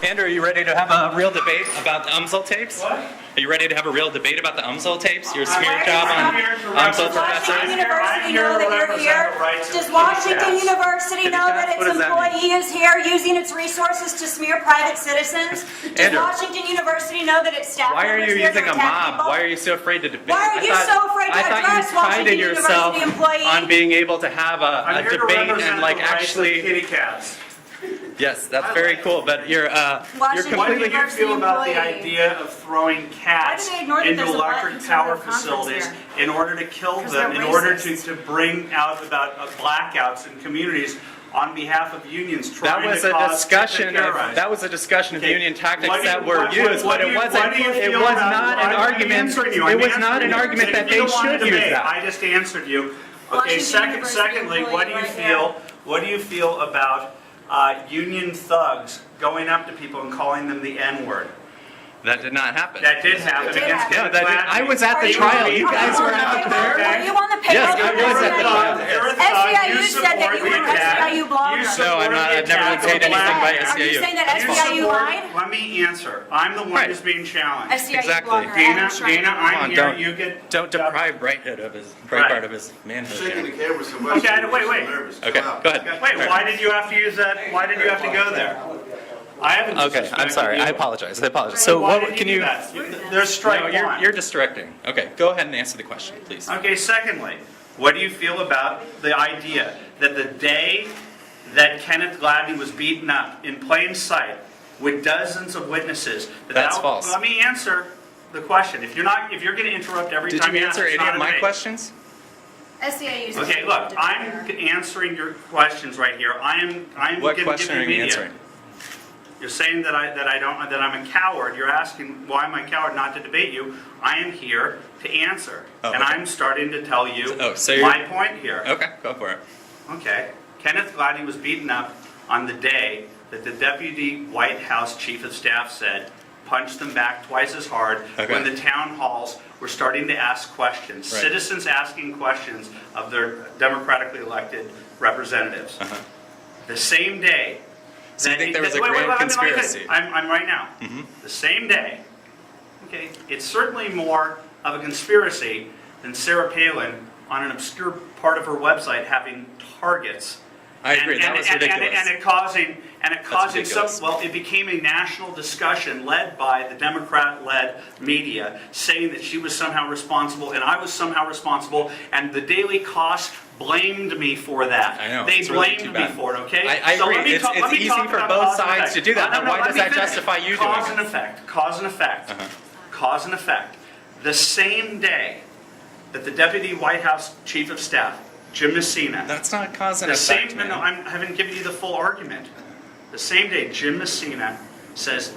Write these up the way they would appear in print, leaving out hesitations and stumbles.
Andrew, are you ready to have a real debate about the UMSL tapes? What? Are you ready to have a real debate about the UMSL tapes? Your smear job on UMSL professors? Does Washington University know that you're here? Does Washington University know that its employee is here using its resources to smear private citizens? Does Andrew, Washington University know that its staff why are members you here to using a attack mob? people? Why are you so afraid to debate? Why are you so afraid to address Washington University employees? On being able to have a debate and like kitty actually. cats. Yes, that's very cool. But you're What do completely. you feel about the idea of throwing cats Why do they ignore that into there's a electric button to power have conference facilities here? in order to kill Because them, they're in order racist. to bring out about blackouts in communities on behalf of unions That trying was to a cause discussion of terrorize? the union tactics that were used, but it was not an argument. It was not an argument that they should use that. I just answered you. Okay. Washington Secondly, University what do you employee feel? right What do you feel about union thugs going up to people and calling them the N-word? That did not happen. That did happen It did against happen. No, that did, I was at the Are you- trial. You guys were on the out payroll? there. Were you on the payroll? Yes, I was at the trial. You're a thug. SEIU You said that you support were an the attack. SEIU blogger. You No, support I'm not. the I've never attack been paid of anything by black. Are you SEIU. saying that You SEIU support- lied? Let me answer. I'm the one Right. who's being challenged. SEIU Exactly. blogger. Dana, Adam Schreiber. Dana, I'm on, here. don't- You get Don't deprive Breitbart of his Breitbart of his manhood. Shaking here. the camera so much. Okay, you're wait, so wait. nervous. Okay, Chill out. go ahead. Wait, why did you have to use that? Why did you have to go there? I haven't. Okay, I'm disrespected sorry. you. I apologize. I apologize. So So why what did can you you? do that? There's strike No, one. you're distracting. Okay, go ahead and answer the question, please. Okay, secondly, what do you feel about the idea that the day that Kenneth Gladney was beaten up in plain sight with dozens of witnesses? That's false. Let me answer the question. If you're going to interrupt every Did time you ask, answer it's any not of a my debate. questions? SEIU said Okay, you look, wanted to I'm be there. answering your questions right here. I'm What giving question are you media. answering? You're saying that I'm a coward. You're asking why am I a coward not to debate you. I am here to answer. Oh, And okay. I'm starting to tell you So you're- my point here. Okay, go for it. Okay. Kenneth Gladney was beaten up on the day that the Deputy White House Chief of Staff said, punch them back twice as hard, Okay. when the town halls were starting to ask questions. Right. Citizens asking questions of their democratically elected representatives. Uh-huh. The same day. So you that think there was a wait, grand let me finish. conspiracy? I'm right now. Mhm. The same day. Okay. It's certainly more of a conspiracy than Sarah Palin on an obscure part of her website having targets. I agree. That was ridiculous. And it causing some, ridiculous. well, it became a national discussion led by the Democrat-led media, saying that she was somehow responsible and I was somehow responsible, and the Daily Kos blamed me for that. I know, They it's really blamed too me bad. for it, okay? I So agree. let me It's let me easy talk for about both cause and sides effect. to do that, No, but no, why let does me that finish. justify you doing Cause it? and effect. Cause and effect. Uh-huh. Cause and effect. The same day that the Deputy White House Chief of Staff, Jim Messina, That's not cause and the effect, same, man. no, I haven't given you the full argument. The same day, Jim Messina says,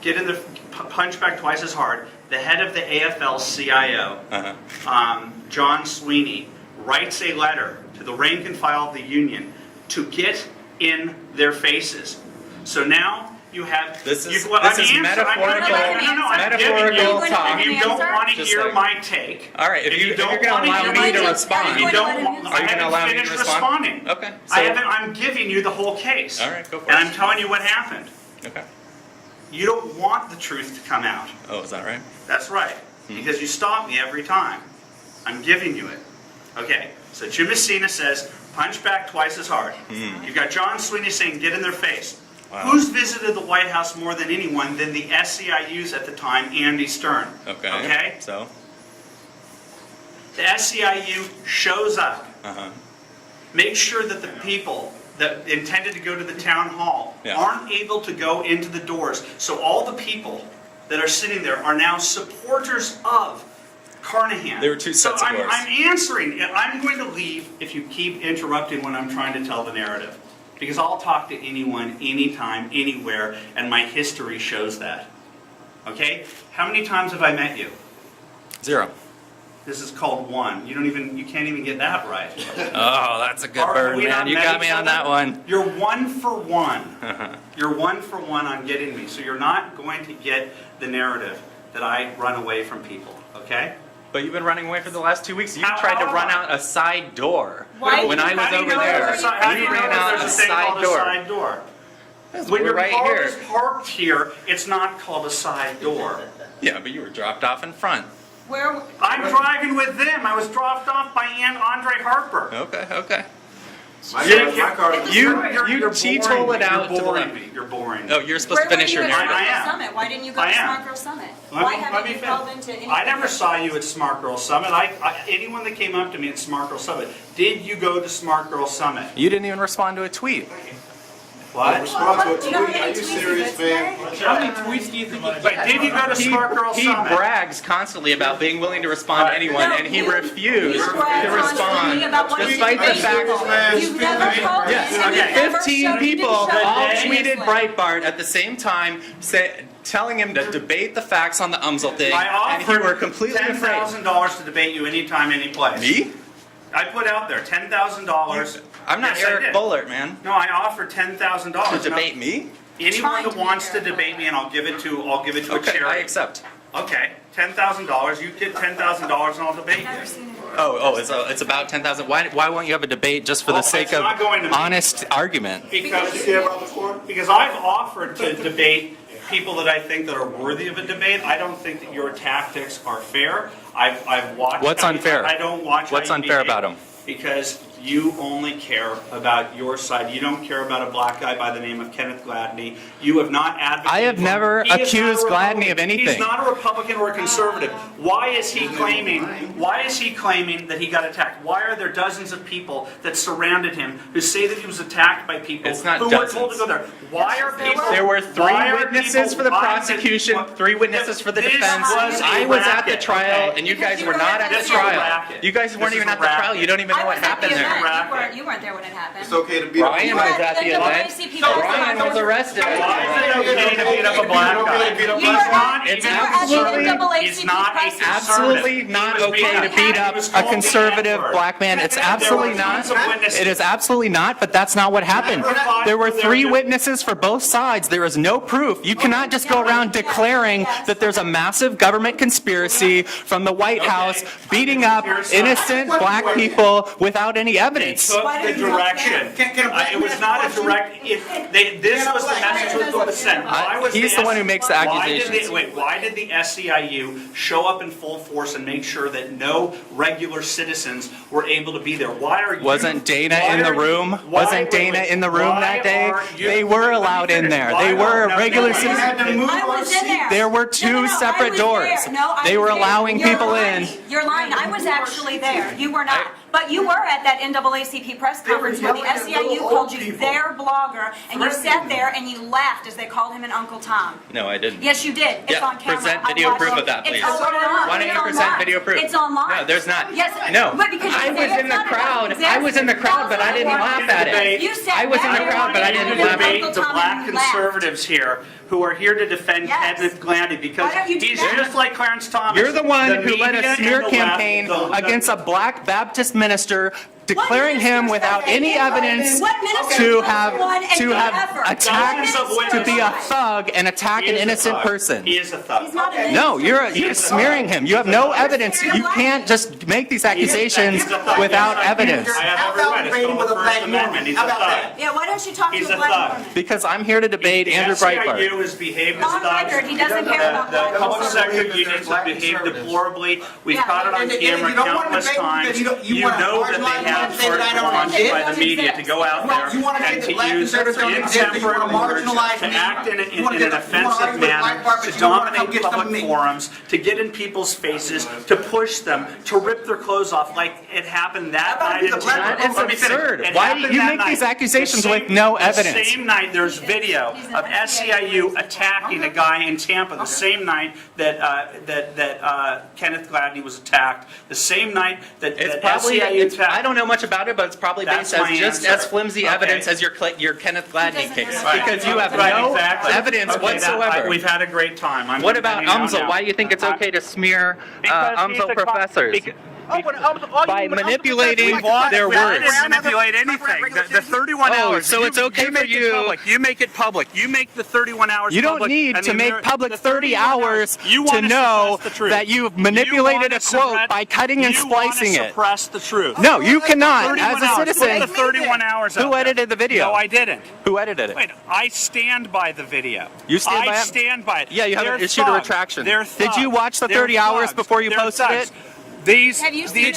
get in the, punch back twice as hard. The head of the AFL-CIO, Uh-huh. John Sweeney, writes a letter to the rank and file of the union to get in their faces. So now you have... This is I'm metaphorical talk. If you don't want to Just hear like- my take... All right, if you're don't going to wanna allow hear me my to take- respond, if you don't want, are you going to allow me to finished respond? responding. Okay. So, I'm giving you the whole case. All right, go for And it. I'm telling you what happened. okay. You don't want the truth to come out. Oh, is that right? That's right. Because you stop me every time. I'm giving you it. Okay, so Jim Messina says, punch back twice as hard. You've got John Sweeney saying, get in their face. Wow. Who's visited the White House more than anyone than the SEIUs at the time, Andy Stern? Okay. Okay? So, The SEIU shows up. uh-huh. Make sure that the people that intended to go to the town hall Yeah. aren't able to go into the doors. So all the people that are sitting there are now supporters of Carnahan. There were two sets so of doors. I'm answering. I'm going to leave if you keep interrupting when I'm trying to tell the narrative. Because I'll talk to anyone, anytime, anywhere, and my history shows that. Okay? How many times have I met you? 0. This is called one. You can't even get that right. Oh, that's a good Are bird, we man. not You met got each me on other? that one. You're 1 for 1. You're 1 for 1 on getting me. So you're not going to get the narrative that I run away from people. Okay? But you've been running away for the last 2 weeks. You How- tried to how run am I? out a side door Why when do I you- was How do you over know there. there's a- how do you You know ran that out there's a a thing side called a door. side door? When We're your right car here. is parked here, it's not called a side door. Yeah, but you were dropped off in front. Where, I'm driving with them. I was dropped off by Andre Harper. Okay. My car is You You're teetotal boring it out me. to the You're boring left. me. You're boring me. Oh, you're supposed where to were finish you your at narrative. I Smart am. Girl Summit? Why didn't you go I to am. Smart Girl Summit? Let Why me haven't you finish. called into any? I never saw you at Smart Girl Summit. Anyone that came up to me at Smart Girl Summit, did you go to Smart Girl Summit? You didn't even respond to a tweet. What? Respond to a Do you know how tweet. many Are you tweets he serious, gets man? today? How many tweets do you think But did you go to Smart Girl He Summit? brags constantly about being willing to respond to anyone, No, and he you- refused you to brag constantly respond, about what you despite the debate fact people. man. You've never told me, Yes, and you okay. never 15 showed- you didn't people show all me tweeted anything. Breitbart at the same time, telling him to debate the facts on the UMSL thing, I and he offered were completely afraid. $10,000 to debate you anytime, any place. Me? I put out there $10,000. I'm not Yes, I Eric did. Bullard, man. No, I offered $10,000 To debate me? Anyone Trying who to be wants to Eric debate me, and I'll give it to a Okay, I charity. accept. Okay, $10,000. You get $10,000, and I'll debate Never you. seen it. Oh, it's about 10,000. Why won't you have a debate just for the Well, sake it's of not going to me. honest argument? Because You care about the court? I've offered to debate people that I think that are worthy of a debate. I don't think that your tactics are fair. I've watched. What's how you- unfair? I don't watch. What's how you unfair behave about 'em? Because you only care about your side. You don't care about a black guy by the name of Kenneth Gladney. You have not advocated. I have for him. never He is not a accused Gladney Republican. of anything. He's not a Republican or a conservative. Why is he claiming? Why is he claiming that he got attacked? Why are there dozens of people that surrounded him who say that he was attacked by people It's not who were told to dozens. go there? Why are people? There were why are three witnesses people- for the why did- prosecution, what- 3 witnesses for the This defense. was a I was at the racket, trial, okay? and you Because guys you were were not at at the the This is a trial. racket. You guys weren't This even is at a the trial. racket. You don't even know I what was at happened the there. event. Racket. You weren't there when it happened. It's okay to beat up. Brian You was were at the the event. NAACP press Brian conference. was arrested. Why is it okay to beat up a black guy? You were He's at- not It's even absolutely- NAACP He's not a press conference. Absolutely not He was being okay to beat up He was a called the conservative N-word. black man. It's There were absolutely not. tons of witnesses. It is absolutely not, but that's not what happened. There were 3 witnesses for both sides. There is no proof. You cannot just go around declaring that there's a massive government conspiracy from the White House beating up innocent black people without any They evidence. took the direction. It was not a direct. This was the message that was sent. Why was He's the one who makes the accusations. Why did the SEIU show up in full force and make sure that no regular citizens were able to be there? Why are you? Wasn't Dana why in the are you- room? why- Wasn't wait, Dana wait, in the room why that day? are you- They were let me allowed in finish. there. Why They don't- were no, regular no, No, citizens. had to move I our was in there. There were No, 2 I separate was doors. there. No, I They was were there. allowing You're people lying. in. You're lying. I was actually there. You were not. But you were at that NAACP press They were conference where the yelling at SEIU little called old you people. their blogger, and you Threatening sat you. there and you laughed as they called him an Uncle Tom. No, I didn't. Yes, you did. It's Yeah, on camera. present I video watched proof it. of that, please. It's online. Why don't It's you present online. video proof? It's online. No, there's not. Yes, No. but because I you was say in the it's not crowd. about I was in the crowd, but I didn't Also, laugh at it. You sat I was in the there crowd, but I and didn't you laugh at debate Uncle the Tom black and you laughed. conservatives here who are here to defend Yes. Kenneth Gladney because Why don't you do he's that? just like Clarence Thomas. You're the one who led media a smear and the left, campaign against a black Baptist minister, declaring him ministers without said any they did? evidence What ministers to went have on and did effort? attacked, Dozens of to be a witnesses. thug and attack He an is a innocent thug. person. He is a thug. He's not a No, you're He's a smearing thug. him. You have no evidence. You can't just make these accusations He's a thug. without Yes, I can. evidence. I have every right. It's called the First Amendment. He's a thug. Yeah, why don't you talk He's to a a black thug. woman? Because I'm here to debate The Andrew Breitbart. SEIU has behaved as On thugs. record, he doesn't care about The black public people. sector There's unions have black behaved conservatives. deplorably. We've Yeah. caught it on And you camera don't want to countless debate because times. you You want to know that they marginalize have them, say that I don't launched exist. by the media to go out there You want to say and that to black use conservatives don't exist, that you intemperate want to words, marginalize to me. act in You wanna an get- you wanna offensive argue with manner, Breitbart, but to you don't wanna come dominate get some of public me. forums, to get in people's faces, to push them, to rip their clothes off like it happened that How about night the in black town. That is Let me finish. absurd. It Why do happened you that make these night. accusations The with same- no evidence? The same night, there's video of SEIU attacking a guy in Tampa. The same night that Kenneth Gladney was attacked. The same night that It's that probably, SEIU attacked. I don't know much about it, but it's probably That's based as my just answer. as flimsy Okay. evidence as your Kenneth Gladney doesn't case. know. Because you have Right, no exactly. evidence Okay, whatsoever. we've had a great time. I'm What about letting you know UMSL? now. Why do you think it's okay to smear Because he's UMSL a con- professors? by manipulating their I words. didn't manipulate anything. The 31 hours. so it's okay for make it you- public. You make it public. You make the 31 hours You don't public, need and to the make Ameri- public the 30 hours You to wanna know suppress the truth. that you've You manipulated wanna a quote suppress- by cutting and you wanna splicing it. suppress the truth. No, you cannot. 31 As a hours. citizen, Put the 31 hours who out there. edited the video? No, I didn't. Who edited it? Wait, I stand by the video. You stand by I it? stand by it. Yeah, you haven't They're issued a thugs. retraction. They're Did you thugs. watch the They're 30 hours thugs. before you They're posted thugs. it? Did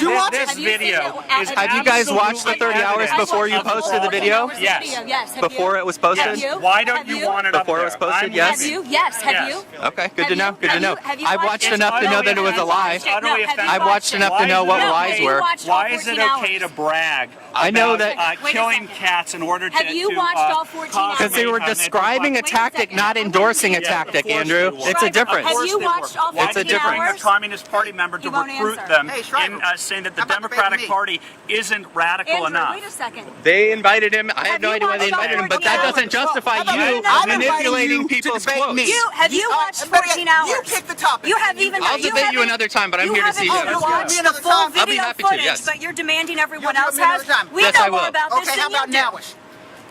you watch this it? Have you seen video it? is Have you guys watched the 30 hours evidence before you of posted the fraud. video? Yes. Yes. Have Before you? it was posted? Have you? Why don't Have you you? want it up Before it there? was posted, I'm yes? Have you? Yes. Have Yes. you? Okay, good Have to know. you? Good to know. Have you I've watched watched it? enough to know that it was a lie. It's utterly offensive. I've watched enough to know what lies were. Why is it okay to brag I know about, that- Wait a killing second. cats in order to Have you watched all 14 hours? Because they were describing a Wait a tactic, second. not endorsing a Yeah, tactic, of course Andrew. they were. It's a difference. Have you watched all Why 14 did you bring hours? the Communist Party member to He won't recruit answer. them Hey, Schreiber, in saying that the how about debating Democratic me? Party isn't radical Andrew, enough? wait a second. They invited him. I have Have no you idea why they watched all invited him, but 14 that hours? doesn't justify How about you I'm inviting manipulating you to people's debate quotes. me. Have you watched better yet, 14 hours? you pick the topic. You have even. I'll you debate you haven't- another time, but I'm you here to haven't see you. even watched Yeah. the full I'll be video happy to, footage, yes. but you're demanding everyone You'll else give me another has. time. We Yes, know I more will. about this Okay, how than you about do. nowish?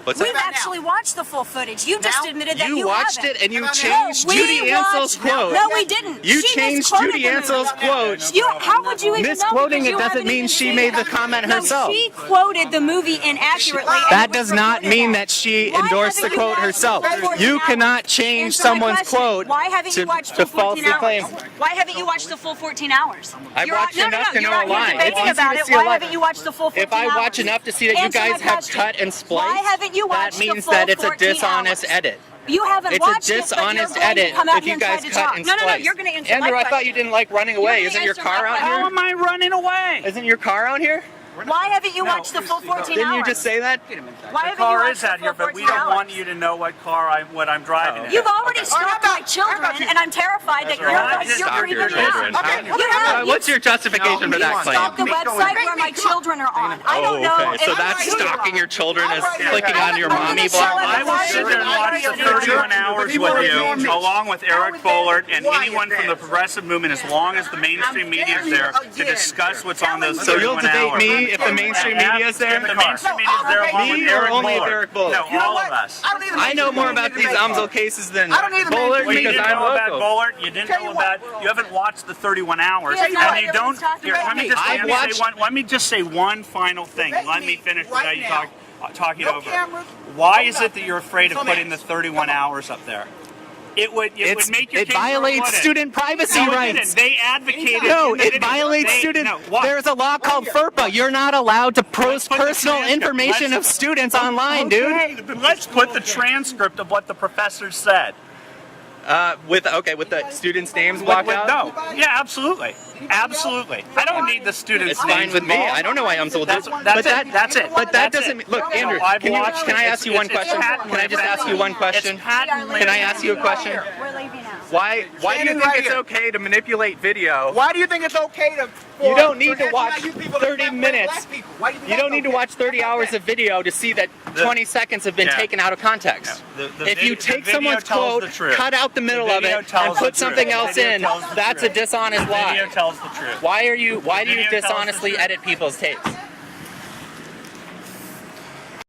What's We've that? about now? actually watched the full footage. You just Now? admitted that You you watched haven't. it and you How about changed No, Judy we Ansel's watched- quote. No, we didn't. You She changed misquoted Judy the movie. Ansel's quote. How would you even know? Misquoting Because it you doesn't haven't mean even she seen made it. the comment No, herself. she quoted the movie inaccurately. and That it was does not reported mean on. that she Why endorsed the haven't you quote watched herself. the full 14 You hours? cannot change Answer my someone's question. quote Why haven't you watched the to full 14 falsely hours? claim. Why haven't you watched the full 14 hours? I've You're watched no, enough no, to you're know out a here lie. It's debating easy to about it. see a Why lie. haven't you watched the full 14 If I hours? watch enough to see that you Answer guys my have question. cut and spliced, Why haven't you that watched the means full that it's a 14 dishonest hours? edit. You haven't It's a watched dishonest it, but you're going edit to come out if here you and try guys to cut talk. and No, splice. you're going to answer Andrew, my I thought you question. didn't like running You're away. gonna Isn't your answer my car out question. How here? am I running away? Isn't your car out here? Why haven't you watched the full 14 Didn't hours? you just say that? Why The haven't you car watched is the out here, full but we 14 don't hours? want you to know what I'm driving in. You've already How stopped about- my children, how about you- and I'm terrified that you're right. you're Stalk your freaking me out. children. Okay. You haven't. What's your justification for that claim? Stalk the Me going website back. where my Me, come on. children are on. I don't know. Okay, so if that's you are. stalking your children as I'm right clicking here. on your I'm gonna mommy show blog. them. I will sit there and watch the 31 hours with you, along with Eric Bollert and anyone from the progressive movement, as long as the mainstream media is there to discuss what's on those 31 So you'll debate hours. me if the mainstream media is there? If the mainstream media is there, along with Me or Eric only Bollert. Eric Bollert? No, You know all what? of us. I don't even I know need more to about debate these car. Amsel cases than I don't need to Bullard Well, you because didn't I'm know about local. Bullard. You didn't Tell know you about. what. You haven't watched the 31 hours, He has no and idea you what don't. he's talking Here, about. let me just. I've Let me watched- say one. Let me just say one final thing. Debate Let me me finish right without you now. talking No over. cameras. Why No is it that you're afraid of Some putting the answers. 31 hours up there? It would make your It case or violates wouldn't. student privacy No, it rights. didn't. They advocated. No, in the it video. violates They- student. no, what? There's a law called FERPA. You're not allowed to post put the personal transcript. information of students online, Okay, dude. then let's put the transcript of what the professor said. With the students' names blocked out. No. Yeah, absolutely. Absolutely. I don't need the students' It's fine names with me. involved. I don't know why I'm so That's but it. that, That's it. But that That's doesn't it. look, Andrew. No, I've Can watched I it. ask you one It's question? patently Can I just ask you one question? It's patently Can I ask you a question? We're leaving now. Why do you Standing think right it's here. okay to manipulate video? Why do you think it's okay to? You don't need to for watch SEIU people to 30 black minutes. black people? Why do you think You don't that's need to okay? watch 30 How about hours that? of video to see that 20 seconds have been Yeah. taken out of context. The If you vid- take the video someone's tells quote, the truth. cut out the middle of video it, tells and the put truth. something The else video in, tells the that's a truth. dishonest The video lie. tells the truth. Why do you video tells the dishonestly truth. edit people's tapes?